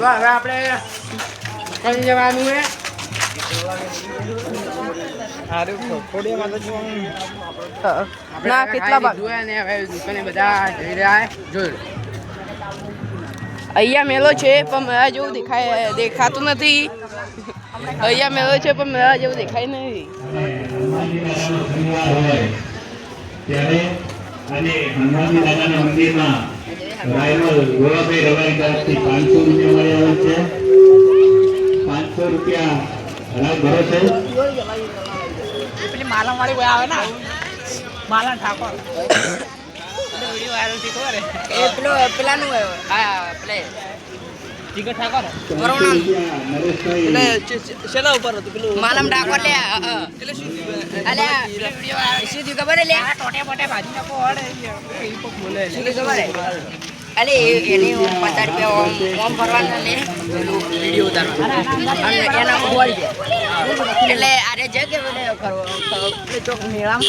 તો હવે આપણે કઈ જવાનું હે ના કેટલા બાકી જોયા ને હવે દુકાને બધા જઈ રહ્યા જોઈ અહીંયા મેલો છે પણ મેળા જેવું દેખાતું નથી. અહીંયા મેળો છે પણ મેળા જેવું દેખાય નહીં. ત્યારે આજે હનુમાનજી દાદાના મંદિરમાં રાયવલ ગોળાભાઈ રવાઈ તરફથી 500 રૂપિયા મળી આવે છે. 500 રૂપિયા હરાજ ભરો છે. પેલી માલા વાળી કોઈ આવે ને માલા ઠાકોર વિડિયો વાયરલ થી ખબર એ પેલાનું હા પ્લે જીગર ઠાકોર બરોબર નરેશભાઈ શેના ઉપર હતું પેલું માલમ ઠાકોર લે એટલે શું અલ્યા વિડિયો શું થયું ખબર લે ટોટે મોટે ભાજી નાખો હડે એ તો બોલે શું ખબર અલે એની 50 રૂપિયા ઓમ ભરવાના લે પેલું વિડિયો ઉતારવાનો અને એના બોલ દે એટલે આરે જગે બોલે કરો ચોક મેળામાં